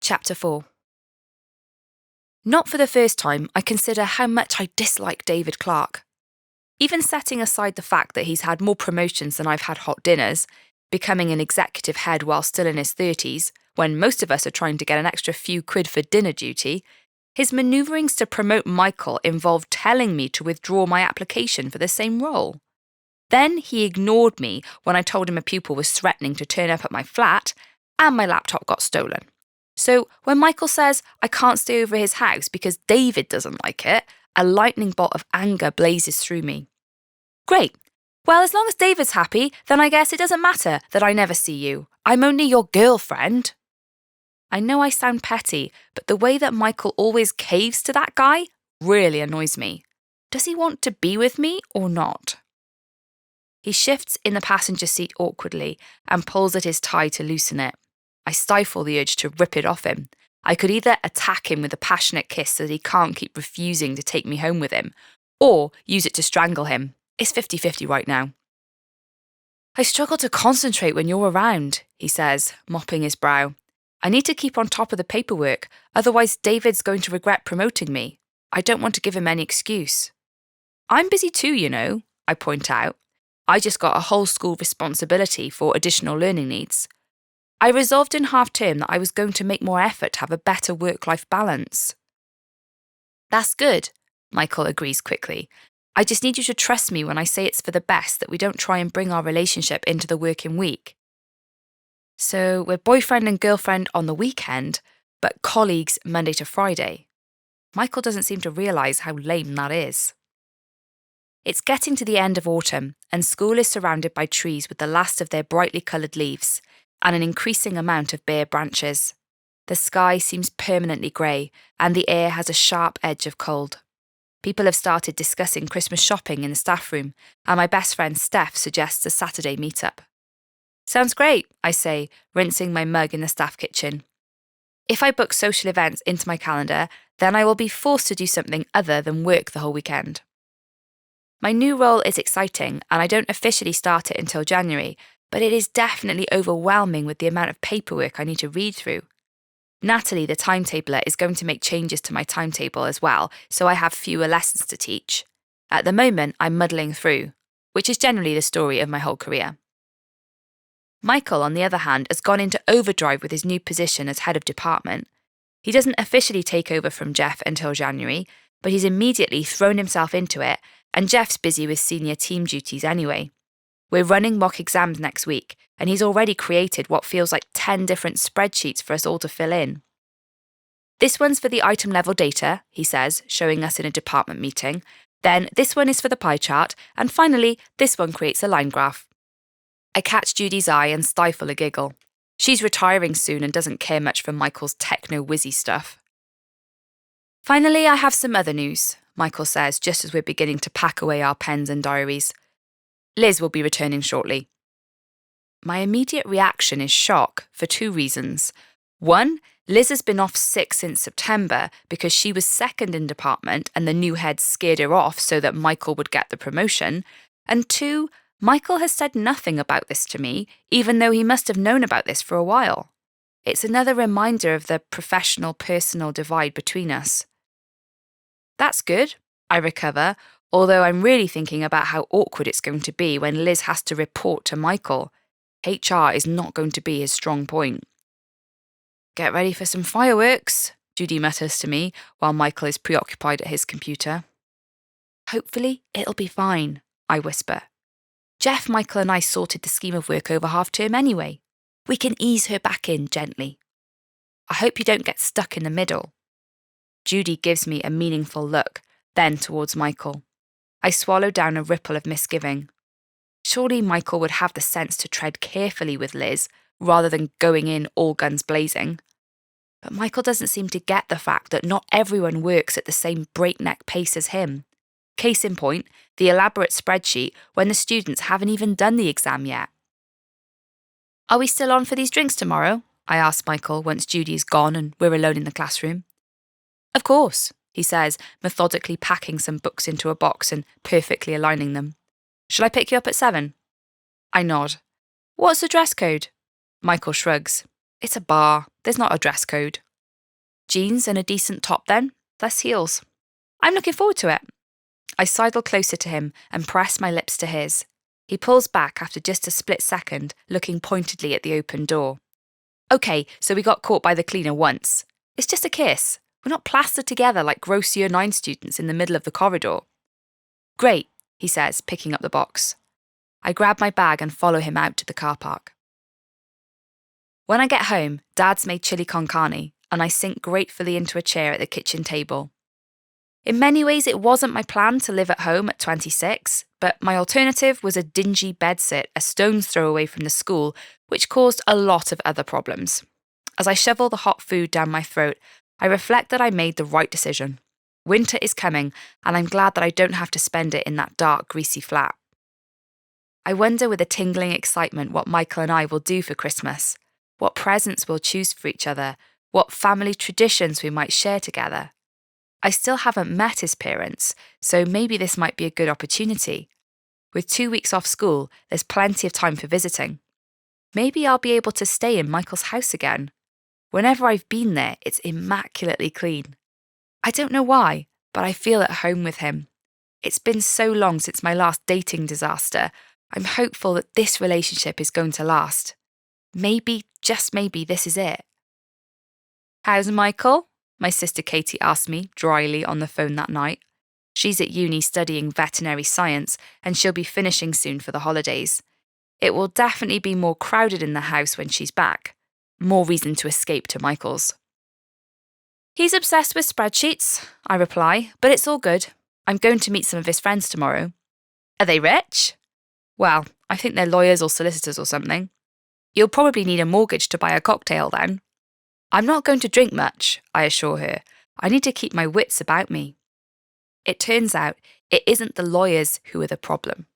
Chapter 4. Not for the first time, I consider how much I dislike David Clark. Even setting aside the fact that he's had more promotions than I've had hot dinners, becoming an executive head while still in his 30s, when most of us are trying to get an extra few quid for dinner duty, his manoeuvrings to promote Michael involved telling me to withdraw my application for the same role. Then he ignored me when I told him a pupil was threatening to turn up at my flat, and my laptop got stolen. So when Michael says I can't stay over his house because David doesn't like it, a lightning bolt of anger blazes through me. Great. Well, as long as David's happy, then I guess it doesn't matter that I never see you. I'm only your girlfriend. I know I sound petty, but the way that Michael always caves to that guy really annoys me. Does he want to be with me or not? He shifts in the passenger seat awkwardly and pulls at his tie to loosen it. I stifle the urge to rip it off him. I could either attack him with a passionate kiss so that he can't keep refusing to take me home with him, or use it to strangle him. It's 50-50 right now. I struggle to concentrate when you're around, he says, mopping his brow. I need to keep on top of the paperwork, otherwise David's going to regret promoting me. I don't want to give him any excuse. I'm busy too, you know, I point out. I just got a whole school responsibility for additional learning needs. I resolved in half-term that I was going to make more effort to have a better work-life balance. That's good, Michael agrees quickly. I just need you to trust me when I say it's for the best that we don't try and bring our relationship into the working week. So we're boyfriend and girlfriend on the weekend, but colleagues Monday to Friday. Michael doesn't seem to realise how lame that is. It's getting to the end of autumn, and school is surrounded by trees with the last of their brightly coloured leaves, and an increasing amount of bare branches. The sky seems permanently grey, and the air has a sharp edge of cold. People have started discussing Christmas shopping in the staff room, and my best friend Steph suggests a Saturday meet-up. Sounds great, I say, rinsing my mug in the staff kitchen. If I book social events into my calendar, then I will be forced to do something other than work the whole weekend. My new role is exciting, and I don't officially start it until January, but it is definitely overwhelming with the amount of paperwork I need to read through. Natalie, the timetabler, is going to make changes to my timetable as well, so I have fewer lessons to teach. At the moment, I'm muddling through, which is generally the story of my whole career. Michael, on the other hand, has gone into overdrive with his new position as head of department. He doesn't officially take over from Jeff until January, but he's immediately thrown himself into it, and Jeff's busy with senior team duties anyway. We're running mock exams next week, and he's already created what feels like 10 different spreadsheets for us all to fill in. This one's for the item level data, he says, showing us in a department meeting. Then this one is for the pie chart, and finally, this one creates a line graph. I catch Judy's eye and stifle a giggle. She's retiring soon and doesn't care much for Michael's techno-whizzy stuff. Finally, I have some other news, Michael says, just as we're beginning to pack away our pens and diaries. Liz will be returning shortly. My immediate reaction is shock for 2 reasons. 1, Liz has been off sick since September because she was second in department and the new head scared her off so that Michael would get the promotion. And 2, Michael has said nothing about this to me, even though he must have known about this for a while. It's another reminder of the professional-personal divide between us. That's good, I recover, although I'm really thinking about how awkward it's going to be when Liz has to report to Michael. HR is not going to be his strong point. Get ready for some fireworks, Judy mutters to me while Michael is preoccupied at his computer. Hopefully it'll be fine, I whisper. Jeff, Michael and I sorted the scheme of work over half-term anyway. We can ease her back in gently. I hope you don't get stuck in the middle. Judy gives me a meaningful look, then towards Michael. I swallow down a ripple of misgiving. Surely Michael would have the sense to tread carefully with Liz rather than going in all guns blazing. But Michael doesn't seem to get the fact that not everyone works at the same breakneck pace as him. Case in point, the elaborate spreadsheet when the students haven't even done the exam yet. Are we still on for these drinks tomorrow? I ask Michael once Judy's gone and we're alone in the classroom. Of course, he says, methodically packing some books into a box and perfectly aligning them. Shall I pick you up at 7? I nod. What's the dress code? Michael shrugs. It's a bar. There's not a dress code. Jeans and a decent top then, less heels. I'm looking forward to it. I sidle closer to him and press my lips to his. He pulls back after just a split second, looking pointedly at the open door. Okay, so we got caught by the cleaner once. It's just a kiss. We're not plastered together like gross Year 9 students in the middle of the corridor. Great, he says, picking up the box. I grab my bag and follow him out to the car park. When I get home, Dad's made chili con carne, and I sink gratefully into a chair at the kitchen table. In many ways, it wasn't my plan to live at home at 26, but my alternative was a dingy bedsit a stone's throw away from the school, which caused a lot of other problems. As I shovel the hot food down my throat, I reflect that I made the right decision. Winter is coming, and I'm glad that I don't have to spend it in that dark, greasy flat. I wonder with a tingling excitement what Michael and I will do for Christmas, what presents we'll choose for each other, what family traditions we might share together. I still haven't met his parents, so maybe this might be a good opportunity. With 2 weeks off school, there's plenty of time for visiting. Maybe I'll be able to stay in Michael's house again. Whenever I've been there, it's immaculately clean. I don't know why, but I feel at home with him. It's been so long since my last dating disaster. I'm hopeful that this relationship is going to last. Maybe, just maybe, this is it. How's Michael? My sister Katie asked me dryly on the phone that night. She's at uni studying veterinary science, and she'll be finishing soon for the holidays. It will definitely be more crowded in the house when she's back. More reason to escape to Michael's. He's obsessed with spreadsheets, I reply, but it's all good. I'm going to meet some of his friends tomorrow. Are they rich? Well, I think they're lawyers or solicitors or something. You'll probably need a mortgage to buy a cocktail then. I'm not going to drink much, I assure her. I need to keep my wits about me. It turns out it isn't the lawyers who are the problem.